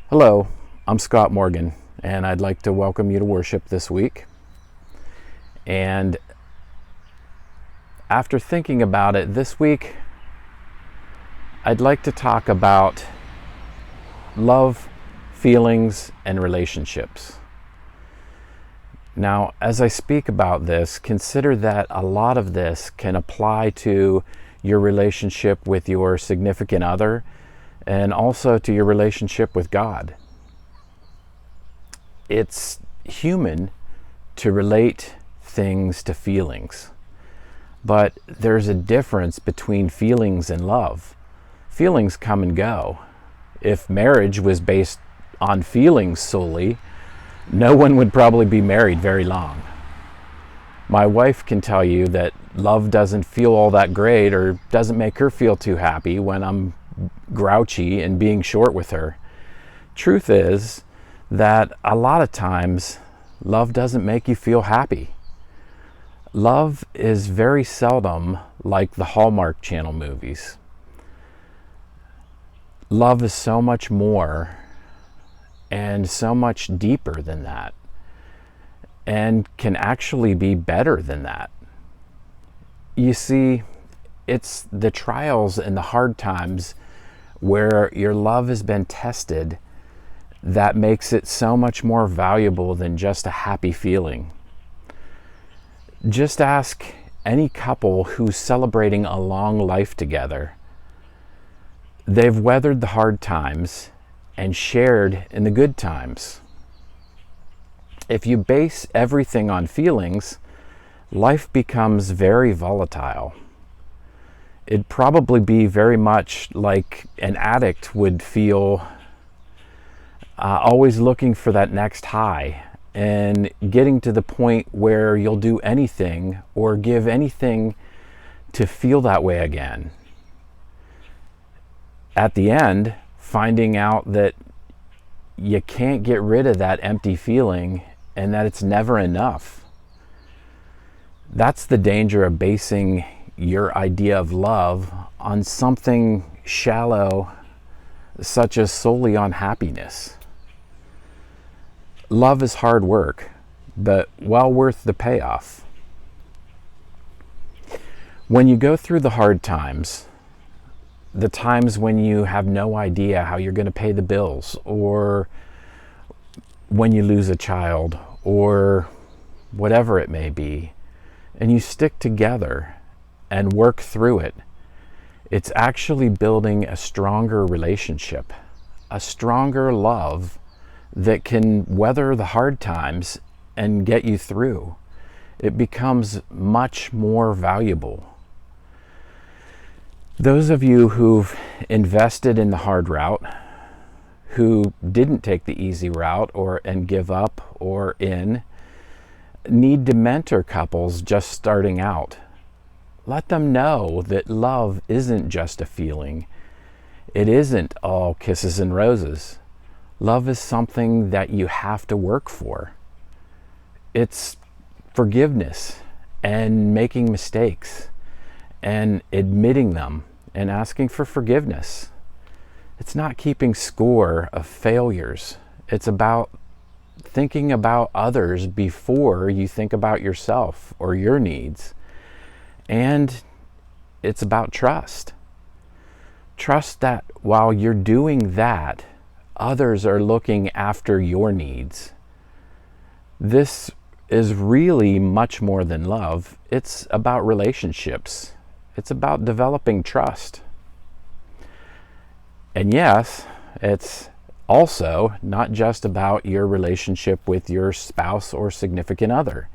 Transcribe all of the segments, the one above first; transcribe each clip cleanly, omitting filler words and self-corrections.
Hello, I'm Scott Morgan, and I'd like to welcome you to worship this week. And after thinking about it this week, I'd like to talk about love, feelings, and relationships. Now, as I speak about this, consider that a lot of this can apply to your relationship with your significant other and also to your relationship with God. It's human to relate things to feelings, but there's a difference between feelings and love. Feelings come and go. If marriage was based on feelings solely, no one would probably be married very long. My wife can tell you that love doesn't feel all that great or doesn't make her feel too happy when I'm grouchy and being short with her. Truth is that a lot of times love doesn't make you feel happy. Love is very seldom like the Hallmark Channel movies. Love is so much more and so much deeper than that, and can actually be better than that. You see, it's the trials and the hard times where your love has been tested that makes it so much more valuable than just a happy feeling. Just ask any couple who's celebrating a long life together. They've weathered the hard times and shared in the good times. If you base everything on feelings, life becomes very volatile. It'd probably be very much like an addict would feel, always looking for that next high and getting to the point where you'll do anything or give anything to feel that way again. At the end, finding out that you can't get rid of that empty feeling and that it's never enough. That's the danger of basing your idea of love on something shallow, such as solely on happiness. Love is hard work, but well worth the payoff. When you go through the hard times, the times when you have no idea how you're going to pay the bills, or when you lose a child, or whatever it may be, and you stick together and work through it, it's actually building a stronger relationship, a stronger love that can weather the hard times and get you through. It becomes much more valuable. Those of you who've invested in the hard route, who didn't take the easy route and give up or need to mentor couples just starting out. Let them know that love isn't just a feeling. It isn't all kisses and roses. Love is something that you have to work for. It's forgiveness and making mistakes and admitting them and asking for forgiveness. It's not keeping score of failures. It's about thinking about others before you think about yourself or your needs. And it's about trust. Trust that while you're doing that, others are looking after your needs. This is really much more than love. It's about relationships. It's about developing trust. And yes, it's also not just about your relationship with your spouse or significant other.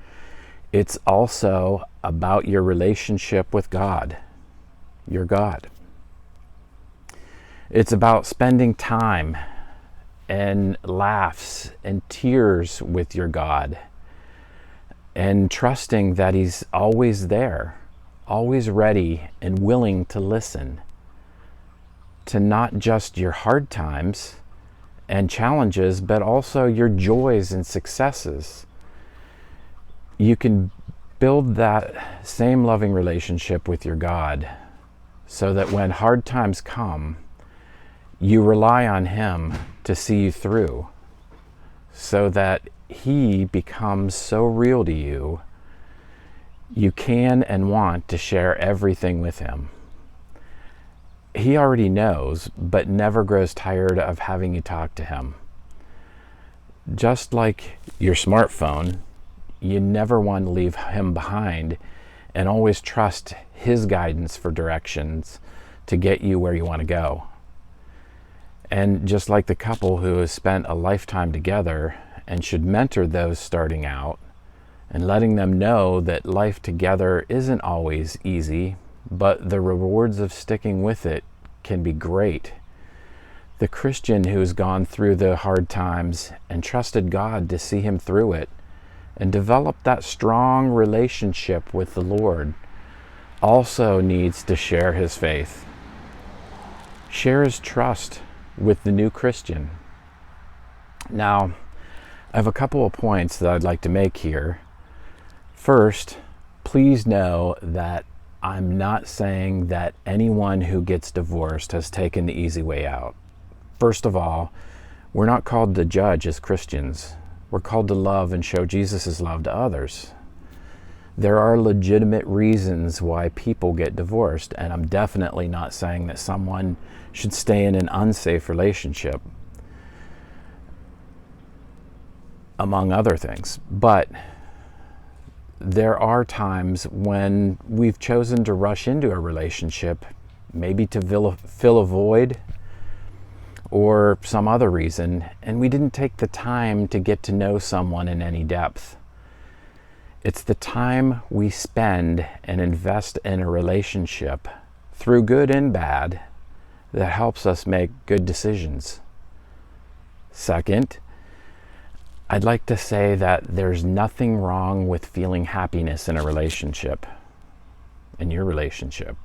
It's also about your relationship with God, your God. It's about spending time and laughs and tears with your God and trusting that He's always there, always ready and willing to listen to not just your hard times and challenges, but also your joys and successes. You can build that same loving relationship with your God so that when hard times come, You rely on Him to see you through so that He becomes so real to you, you can and want to share everything with Him. He already knows, but never grows tired of having you talk to Him. Just like your smartphone, you never want to leave Him behind and always trust His guidance for directions to get you where you want to go. And just like the couple who has spent a lifetime together and should mentor those starting out and letting them know that life together isn't always easy, but the rewards of sticking with it can be great. The Christian who has gone through the hard times and trusted God to see him through it and developed that strong relationship with the Lord also needs to share his faith. Share his trust with the new Christian. Now, I have a couple of points that I'd like to make here. First, please know that I'm not saying that anyone who gets divorced has taken the easy way out. First of all, we're not called to judge as Christians. We're called to love and show Jesus' love to others. There are legitimate reasons why people get divorced, and I'm definitely not saying that someone should stay in an unsafe relationship, among other things. But there are times when we've chosen to rush into a relationship, maybe to fill a void or some other reason, and we didn't take the time to get to know someone in any depth. It's the time we spend and invest in a relationship, through good and bad, that helps us make good decisions. Second, I'd like to say that there's nothing wrong with feeling happiness in a relationship, in your relationship.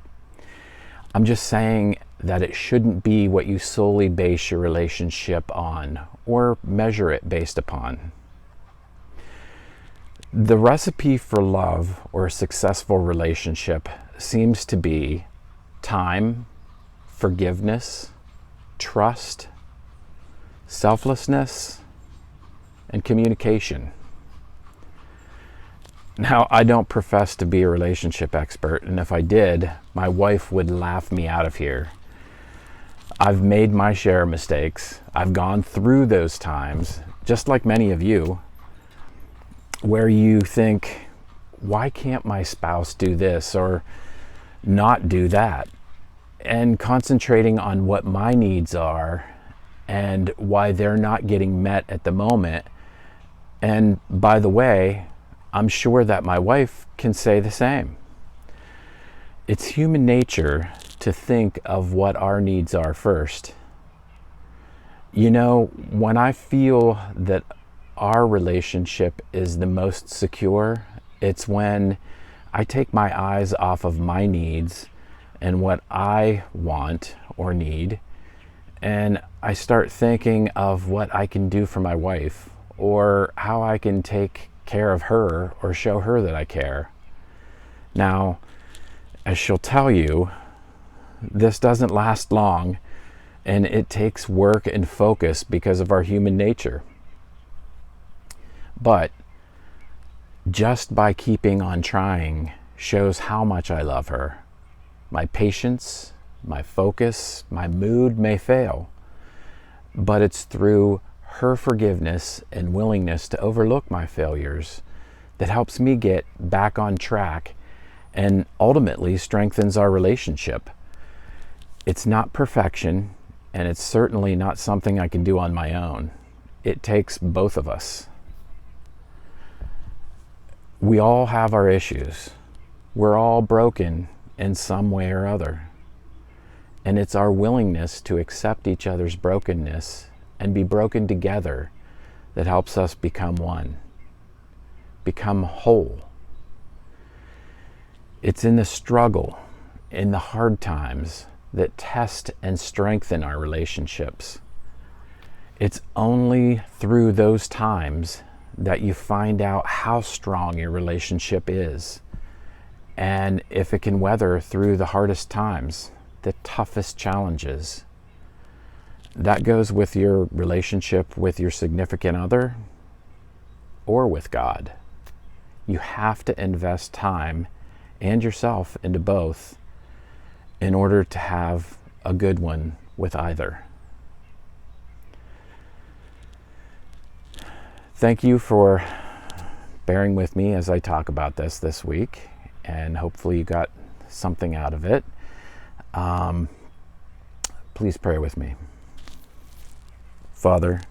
I'm just saying that it shouldn't be what you solely base your relationship on or measure it based upon. The recipe for love or a successful relationship seems to be time, forgiveness, trust, selflessness, and communication. Now, I don't profess to be a relationship expert, and if I did, my wife would laugh me out of here. I've made my share of mistakes. I've gone through those times, just like many of you, where you think, why can't my spouse do this or not do that? And concentrating on what my needs are and why they're not getting met at the moment. And by the way, I'm sure that my wife can say the same. It's human nature to think of what our needs are first. You know, when I feel that our relationship is the most secure, it's when I take my eyes off of my needs and what I want or need, and I start thinking of what I can do for my wife or how I can take care of her or show her that I care. Now, as she'll tell you, this doesn't last long, and it takes work and focus because of our human nature. But just by keeping on trying shows how much I love her. My patience, my focus, my mood may fail, but it's through her forgiveness and willingness to overlook my failures that helps me get back on track and ultimately strengthens our relationship. It's not perfection, and it's certainly not something I can do on my own. It takes both of us. We all have our issues. We're all broken in some way or other. And it's our willingness to accept each other's brokenness and be broken together that helps us become one, become whole. It's in the struggle, in the hard times, that test and strengthen our relationships. It's only through those times that you find out how strong your relationship is, and if it can weather through the hardest times, the toughest challenges. That goes with your relationship with your significant other or with God. You have to invest time and yourself into both in order to have a good one with either. Thank you for bearing with me as I talk about this week, and hopefully you got something out of it. Please pray with me. Father,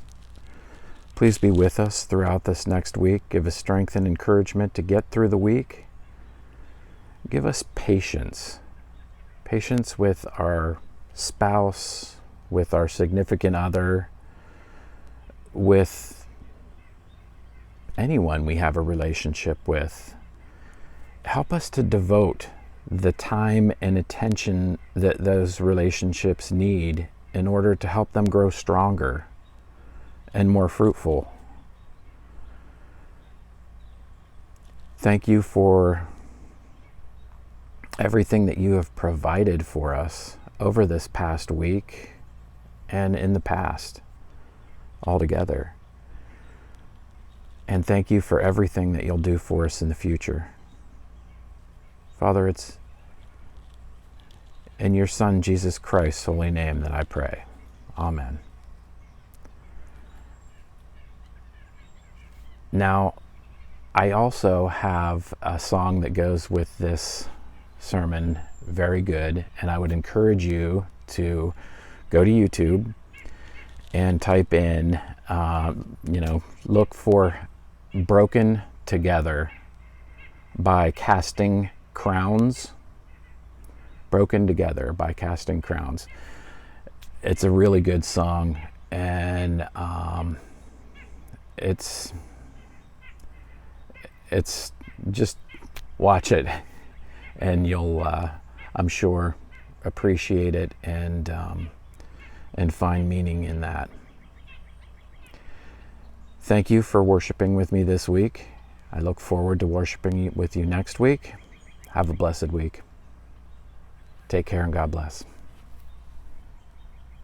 please be with us throughout this next week. Give us strength and encouragement to get through the week. Give us patience. Patience with our spouse, with our significant other, with anyone we have a relationship with. Help us to devote the time and attention that those relationships need in order to help them grow stronger and more fruitful. Thank you for everything that you have provided for us over this past week and in the past altogether. And thank you for everything that you'll do for us in the future. Father, it's in your Son, Jesus Christ's holy name that I pray. Amen. Now, I also have a song that goes with this sermon, very good, and I would encourage you to go to YouTube and type in, look for Broken Together by Casting Crowns. Broken Together by Casting Crowns. It's a really good song, and it's just watch it, and you'll I'm sure appreciate it and find meaning in that. Thank you for worshiping with me this week. I look forward to worshiping with you next week. Have a blessed week. Take care and God bless.